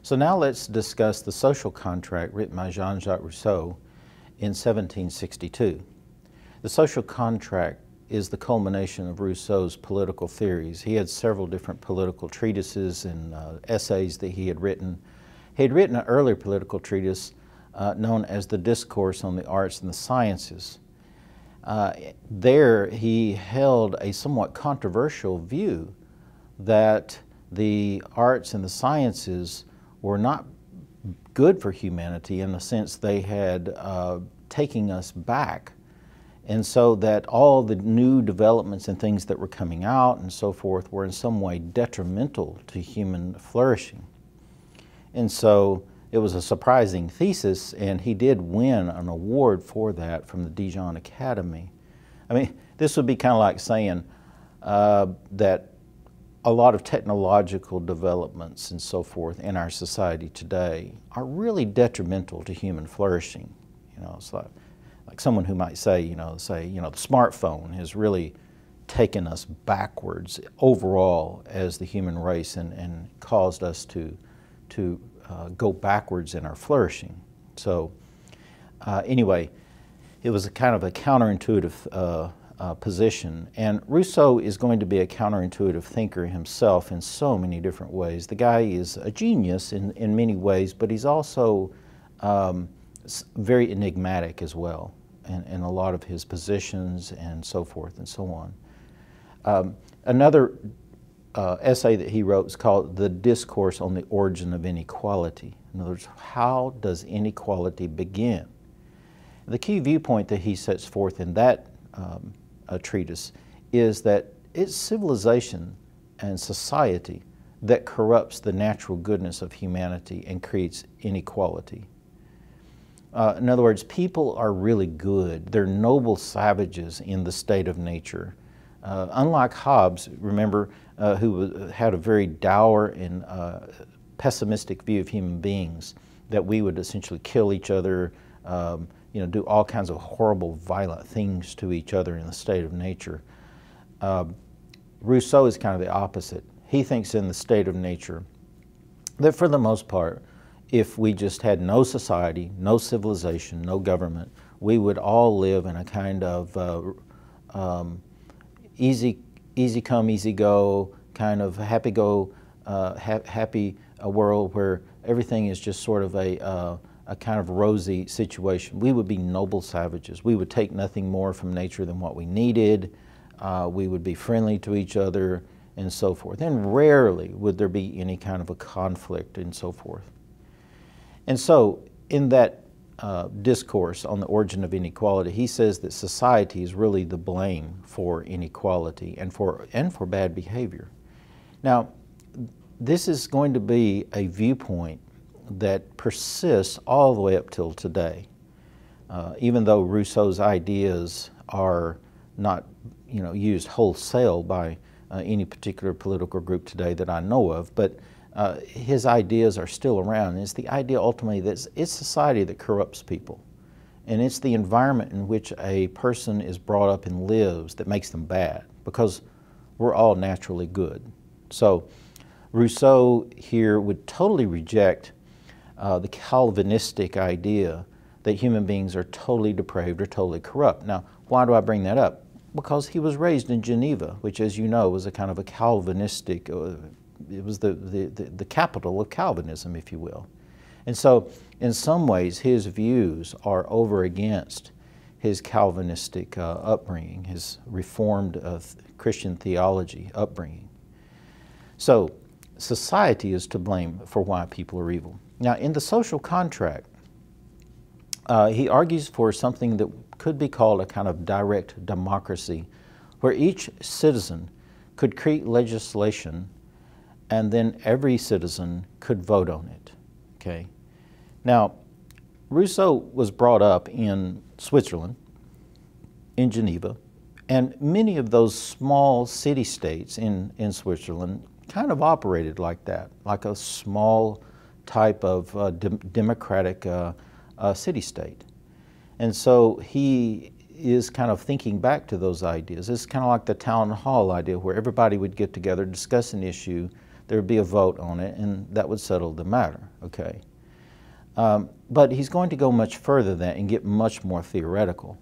So now let's discuss the social contract written by Jean-Jacques Rousseau in 1762. The social contract is the culmination of Rousseau's political theories. He had several different political treatises and essays that he had written. He had written an earlier political treatise known as the Discourse on the Arts and the Sciences. There he held a somewhat controversial view that the arts and the sciences were not good for humanity in the sense they had taking us back, and so that all the new developments and things that were coming out and so forth were in some way detrimental to human flourishing. And so it was a surprising thesis, and he did win an award for that from the Dijon Academy. I mean, this would be kind of like saying that a lot of technological developments and so forth in our society today are really detrimental to human flourishing. You know, it's like someone who might say, the smartphone has really taken us backwards overall as the human race and caused us to go backwards in our flourishing. So anyway, it was a kind of a counterintuitive position, and Rousseau is going to be a counterintuitive thinker himself in so many different ways. The guy is a genius in many ways, but he's also very enigmatic as well in a lot of his positions and so forth and so on. Another essay that he wrote is called The Discourse on the Origin of Inequality. In other words, how does inequality begin? The key viewpoint that he sets forth in that treatise is that it's civilization and society that corrupts the natural goodness of humanity and creates inequality. In other words, people are really good. They're noble savages in the state of nature. Unlike Hobbes, remember, who had a very dour and pessimistic view of human beings, that we would essentially kill each other, do all kinds of horrible, violent things to each other in the state of nature. Rousseau is kind of the opposite. He thinks in the state of nature that for the most part, if we just had no society, no civilization, no government, we would all live in a kind of easy come, easy go, kind of happy world where everything is just sort of a kind of rosy situation. We would be noble savages. We would take nothing more from nature than what we needed. We would be friendly to each other and so forth. And rarely would there be any kind of a conflict and so forth. And so in that discourse on the origin of inequality, he says that society is really the blame for inequality and for bad behavior. Now, this is going to be a viewpoint that persists all the way up till today. Even though Rousseau's ideas are not, used wholesale by any particular political group today that I know of, but his ideas are still around. And it's the idea ultimately that it's society that corrupts people. And it's the environment in which a person is brought up and lives that makes them bad, because we're all naturally good. So Rousseau here would totally reject the Calvinistic idea that human beings are totally depraved or totally corrupt. Now, why do I bring that up? Because he was raised in Geneva, which, as you know, was a kind of a Calvinistic, it was the capital of Calvinism, if you will. And so, in some ways, his views are over against his Calvinistic upbringing, his Reformed Christian theology upbringing. So, society is to blame for why people are evil. Now, in the social contract, he argues for something that could be called a kind of direct democracy, where each citizen could create legislation and then every citizen could vote on it, okay? Now, Rousseau was brought up in Switzerland, in Geneva, and many of those small city-states in Switzerland kind of operated like that, like a small type of democratic city-state. And so he is kind of thinking back to those ideas. It's kind of like the town hall idea where everybody would get together, discuss an issue, there would be a vote on it, and that would settle the matter, okay? But he's going to go much further than that and get much more theoretical.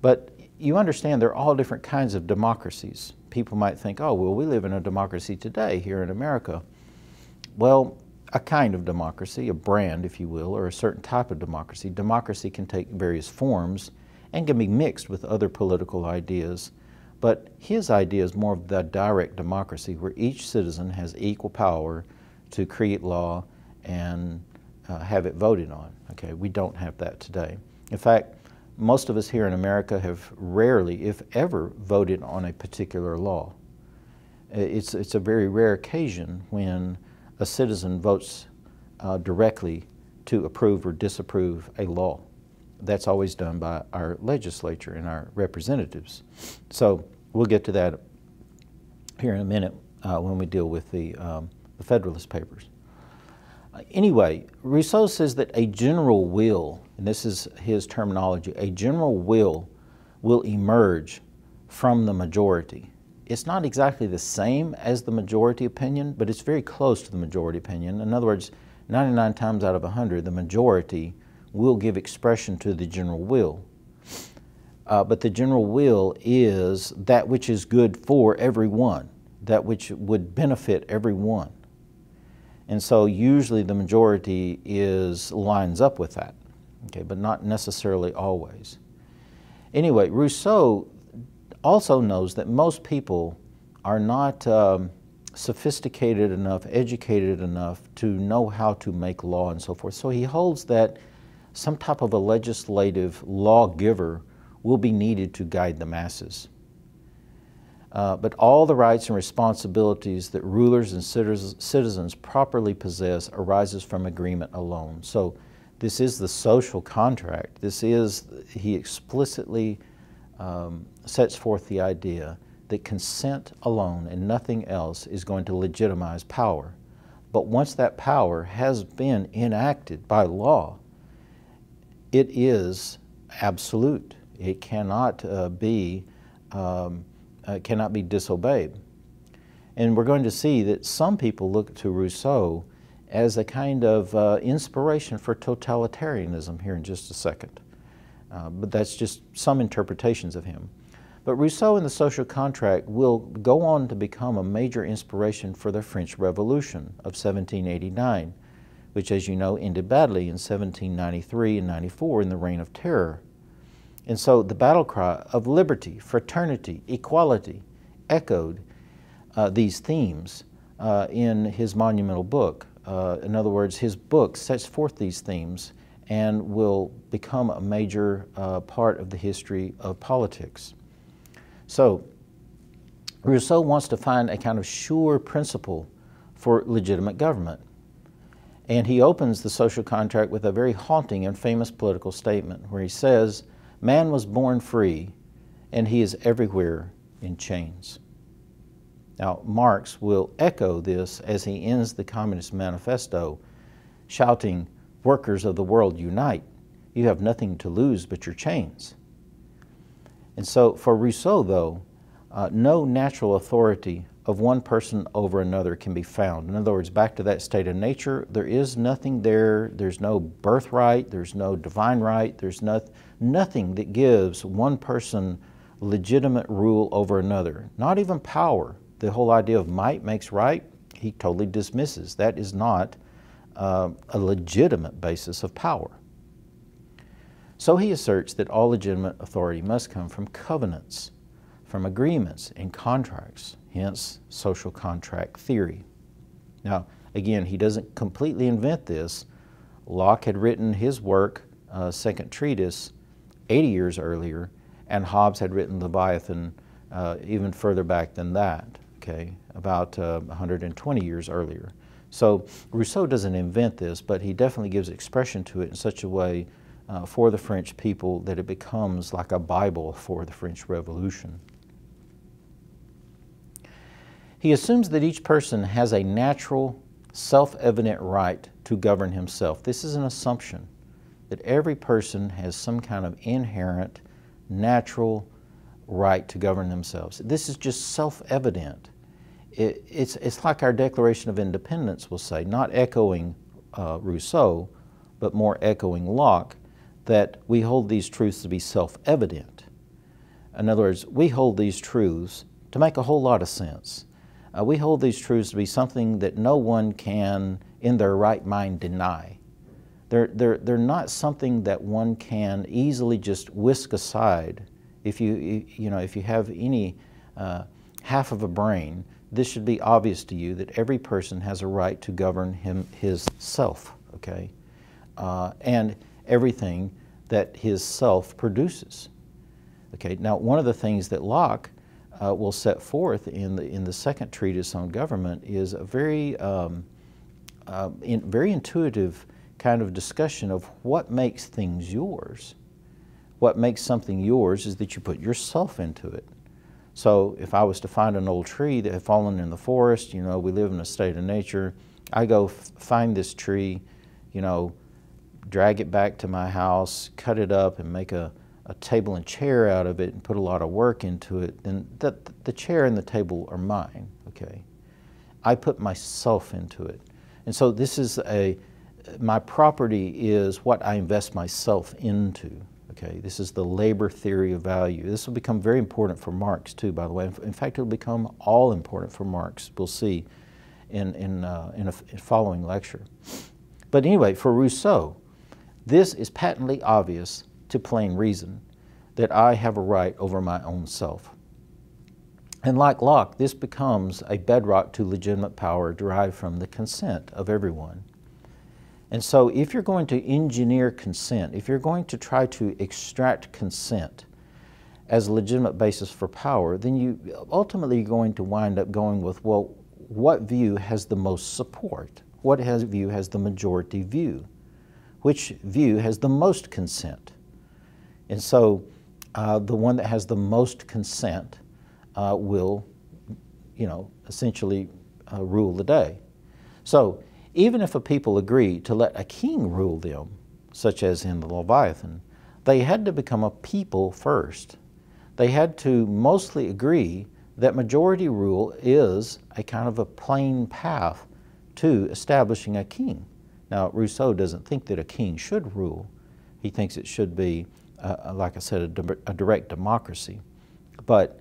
But you understand there are all different kinds of democracies. People might think, oh, well, we live in a democracy today here in America. Well, a kind of democracy, a brand, if you will, or a certain type of democracy. Democracy can take various forms and can be mixed with other political ideas. But his idea is more of the direct democracy where each citizen has equal power to create law and have it voted on. Okay, we don't have that today. In fact, most of us here in America have rarely, if ever, voted on a particular law. It's a very rare occasion when a citizen votes directly to approve or disapprove a law. That's always done by our legislature and our representatives. So we'll get to that here in a minute when we deal with the Federalist Papers. Anyway, Rousseau says that a general will, and this is his terminology, a general will emerge from the majority. It's not exactly the same as the majority opinion, but it's very close to the majority opinion. In other words, 99 times out of 100, the majority will give expression to the general will. But the general will is that which is good for everyone, that which would benefit everyone. And so usually the majority lines up with that, okay, but not necessarily always. Anyway, Rousseau also knows that most people are not sophisticated enough, educated enough to know how to make law and so forth. So he holds that some type of a legislative lawgiver will be needed to guide the masses. But all the rights and responsibilities that rulers and citizens properly possess arises from agreement alone. So this is the social contract. He explicitly sets forth the idea that consent alone and nothing else is going to legitimize power. But once that power has been enacted by law, it is absolute. It cannot be disobeyed. And we're going to see that some people look to Rousseau as a kind of inspiration for totalitarianism here in just a second. But that's just some interpretations of him. But Rousseau in the Social Contract will go on to become a major inspiration for the French Revolution of 1789, which, as you know, ended badly in 1793 and 94 in the Reign of Terror. And so the battle cry of liberty, fraternity, equality echoed these themes in his monumental book. In other words, his book sets forth these themes and will become a major part of the history of politics. So Rousseau wants to find a kind of sure principle for legitimate government. And he opens the Social Contract with a very haunting and famous political statement where he says, "Man was born free, and he is everywhere in chains." Now, Marx will echo this as he ends the Communist Manifesto, shouting, "Workers of the world, unite. You have nothing to lose but your chains." And so for Rousseau, though, no natural authority of one person over another can be found. In other words, back to that state of nature, there is nothing there. There's no birthright. There's no divine right. There's nothing that gives one person legitimate rule over another. Not even power. The whole idea of might makes right, he totally dismisses. That is not a legitimate basis of power. So he asserts that all legitimate authority must come from covenants, from agreements and contracts, hence social contract theory. Now, again, he doesn't completely invent this. Locke had written his work, Second Treatise, 80 years earlier, and Hobbes had written Leviathan even further back than that, okay, about 120 years earlier. So Rousseau doesn't invent this, but he definitely gives expression to it in such a way for the French people that it becomes like a Bible for the French Revolution. He assumes that each person has a natural, self-evident right to govern himself. This is an assumption that every person has some kind of inherent, natural right to govern themselves. This is just self-evident. it's like our Declaration of Independence will say, not echoing Rousseau, but more echoing Locke, that we hold these truths to be self-evident. In other words, we hold these truths to make a whole lot of sense. We hold these truths to be something that no one can, in their right mind, deny. They're not something that one can easily just whisk aside. If you have any half of a brain, this should be obvious to you that every person has a right to govern his self, okay? And everything that his self produces. Okay, now one of the things that Locke will set forth in the second treatise on government is a very intuitive kind of discussion of what makes things yours. What makes something yours is that you put yourself into it. So if I was to find an old tree that had fallen in the forest, we live in a state of nature, I go find this tree, drag it back to my house, cut it up and make a table and chair out of it and put a lot of work into it, then the chair and the table are mine, okay? I put myself into it. And so this is my property is what I invest myself into, okay? This is the labor theory of value. This will become very important for Marx too, by the way. In fact, it'll become all important for Marx, we'll see in a following lecture. But anyway, for Rousseau, this is patently obvious to plain reason, that I have a right over my own self. And like Locke, this becomes a bedrock to legitimate power derived from the consent of everyone. And so if you're going to engineer consent, if you're going to try to extract consent as a legitimate basis for power, then you ultimately are going to wind up going with, well, what view has the most support? What view has the majority view? Which view has the most consent? And so the one that has the most consent will, essentially rule the day. So even if a people agree to let a king rule them, such as in the Leviathan, they had to become a people first. They had to mostly agree that majority rule is a kind of a plain path to establishing a king. Now, Rousseau doesn't think that a king should rule. He thinks it should be, like I said, a direct democracy. But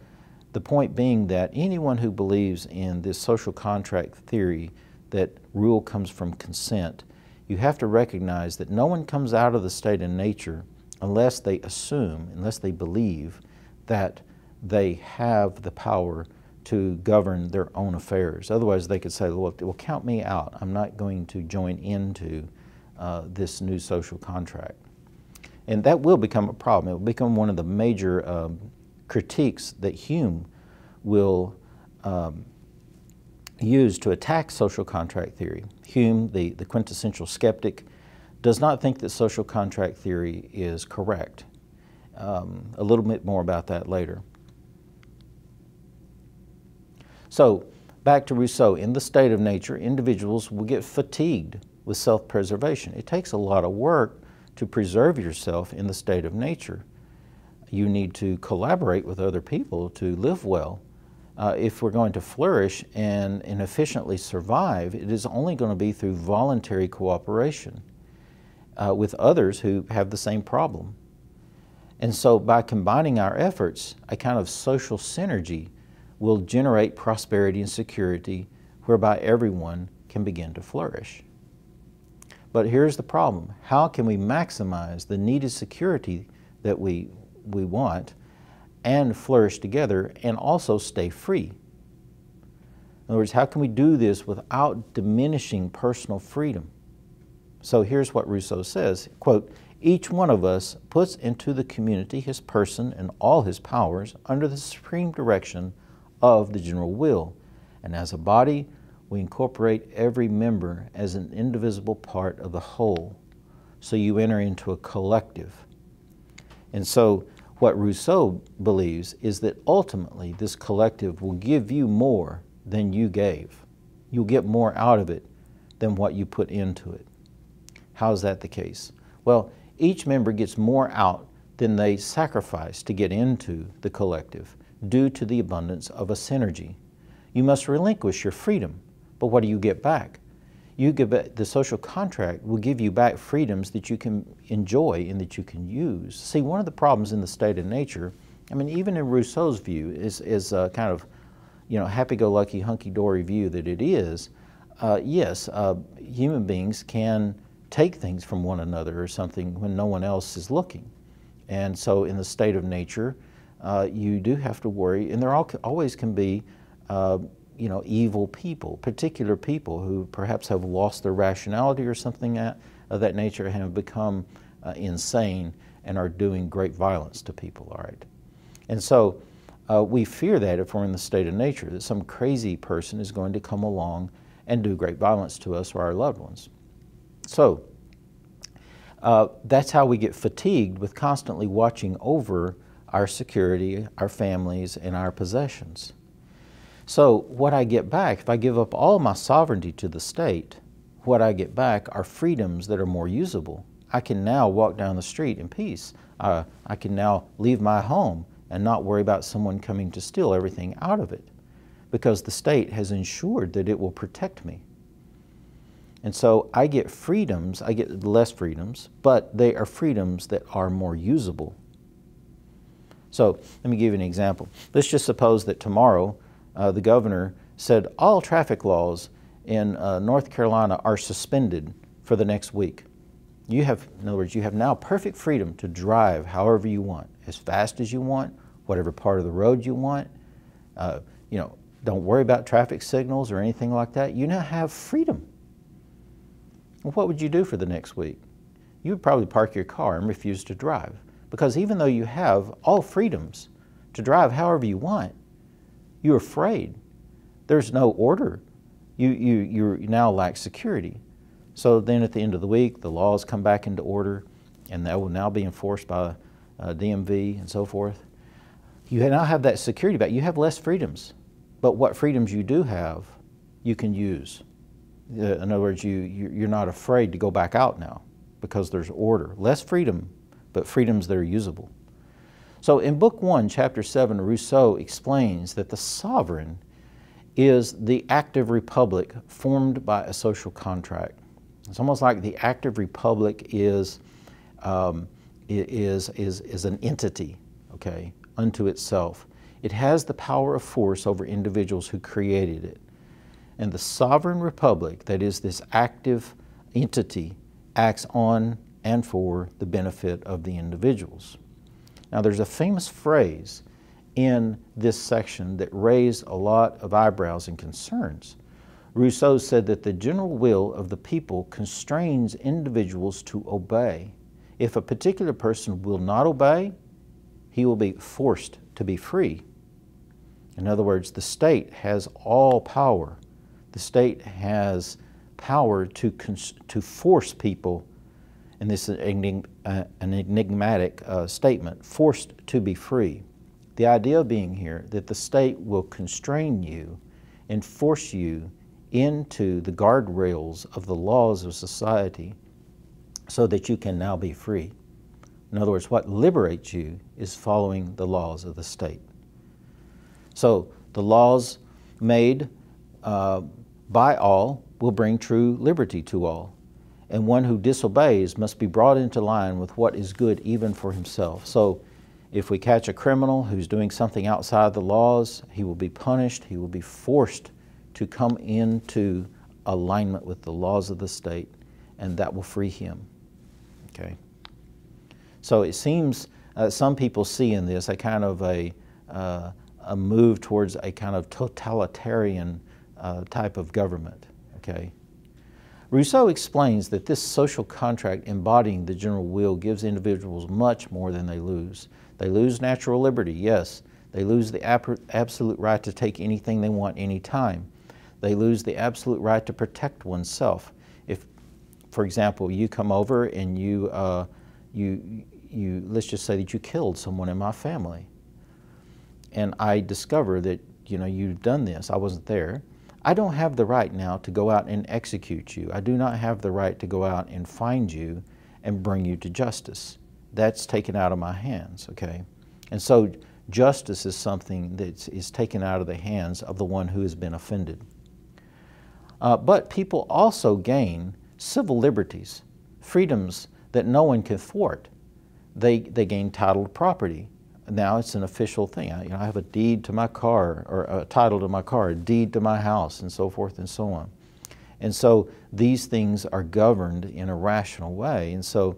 the point being that anyone who believes in this social contract theory that rule comes from consent, you have to recognize that no one comes out of the state of nature unless they assume, unless they believe that they have the power to govern their own affairs. Otherwise, they could say, well, count me out. I'm not going to join into this new social contract. And that will become a problem. It will become one of the major critiques that Hume will use to attack social contract theory. Hume, the quintessential skeptic, does not think that social contract theory is correct. A little bit more about that later. So, back to Rousseau, in the state of nature, individuals will get fatigued with self-preservation. It takes a lot of work to preserve yourself in the state of nature. You need to collaborate with other people to live well. If we're going to flourish and efficiently survive, it is only going to be through voluntary cooperation with others who have the same problem. And so by combining our efforts, a kind of social synergy will generate prosperity and security whereby everyone can begin to flourish. But here's the problem. How can we maximize the needed security that we want and flourish together and also stay free? In other words, how can we do this without diminishing personal freedom? So here's what Rousseau says, quote, "Each one of us puts into the community his person and all his powers under the supreme direction of the general will, and as a body we incorporate every member as an indivisible part of the whole. So you enter into a collective." And so what Rousseau believes is that ultimately this collective will give you more than you gave. You'll get more out of it than what you put into it. How is that the case? Well, each member gets more out than they sacrifice to get into the collective due to the abundance of a synergy. You must relinquish your freedom. But what do you get back? You get back, the social contract will give you back freedoms that you can enjoy and that you can use. See, one of the problems in the state of nature, I mean, even in Rousseau's view, is a kind of, happy-go-lucky, hunky-dory view that it is. Yes, human beings can take things from one another or something when no one else is looking. And so in the state of nature, you do have to worry, and there always can be evil people, particular people who perhaps have lost their rationality or something of that nature, and have become insane and are doing great violence to people, all right? And so we fear that if we're in the state of nature, that some crazy person is going to come along and do great violence to us or our loved ones. So that's how we get fatigued with constantly watching over our security, our families, and our possessions. So what I get back, if I give up all my sovereignty to the state, what I get back are freedoms that are more usable. I can now walk down the street in peace. I can now leave my home and not worry about someone coming to steal everything out of it, because the state has ensured that it will protect me. And so I get freedoms, I get less freedoms, but they are freedoms that are more usable. So let me give you an example. Let's just suppose that tomorrow the governor said all traffic laws in North Carolina are suspended for the next week. You have, in other words, you have now perfect freedom to drive however you want, as fast as you want, whatever part of the road you want. Don't worry about traffic signals or anything like that. You now have freedom. Well, what would you do for the next week? You would probably park your car and refuse to drive, because even though you have all freedoms to drive however you want, you're afraid. There's no order. You now lack security. So then at the end of the week, the laws come back into order, and that will now be enforced by DMV and so forth. You now have that security back. You have less freedoms, but what freedoms you do have, you can use. In other words, you're not afraid to go back out now because there's order. Less freedom, but freedoms that are usable. So in Book 1, Chapter 7, Rousseau explains that the sovereign is the active republic formed by a social contract. It's almost like the active republic is an entity, okay, unto itself. It has the power of force over individuals who created it. And the sovereign republic, that is this active entity, acts on and for the benefit of the individuals. Now there's a famous phrase in this section that raised a lot of eyebrows and concerns. Rousseau said that the general will of the people constrains individuals to obey. If a particular person will not obey, he will be forced to be free. In other words, the state has all power. The state has power to force people, and this is an enigmatic statement, forced to be free. The idea being here that the state will constrain you and force you into the guardrails of the laws of society so that you can now be free. In other words, what liberates you is following the laws of the state. So the laws made by all will bring true liberty to all, and one who disobeys must be brought into line with what is good even for himself. So if we catch a criminal who's doing something outside the laws, he will be punished, he will be forced to come into alignment with the laws of the state, and that will free him. Okay. So it seems some people see in this a kind of a move towards a kind of totalitarian type of government. Okay. Rousseau explains that this social contract embodying the general will gives individuals much more than they lose. They lose natural liberty, yes. They lose the absolute right to take anything they want anytime. They lose the absolute right to protect oneself. If, for example, you come over and let's just say that you killed someone in my family, and I discover that you've done this, I wasn't there, I don't have the right now to go out and execute you. I do not have the right to go out and find you and bring you to justice. That's taken out of my hands, okay? And so Justice is something that is taken out of the hands of the one who has been offended. But people also gain civil liberties, freedoms that no one can thwart. They gain title to property. Now it's an official thing. I have a deed to my car, or a title to my car, a deed to my house, and so forth and so on. And so these things are governed in a rational way. And so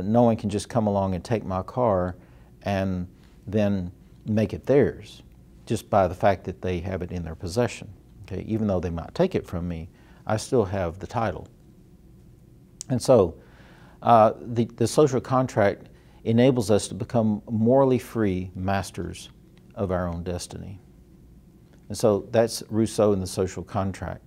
no one can just come along and take my car and then make it theirs just by the fact that they have it in their possession. Okay? Even though they might take it from me, I still have the title. And so the social contract enables us to become morally free masters of our own destiny. And so that's Rousseau and the social contract.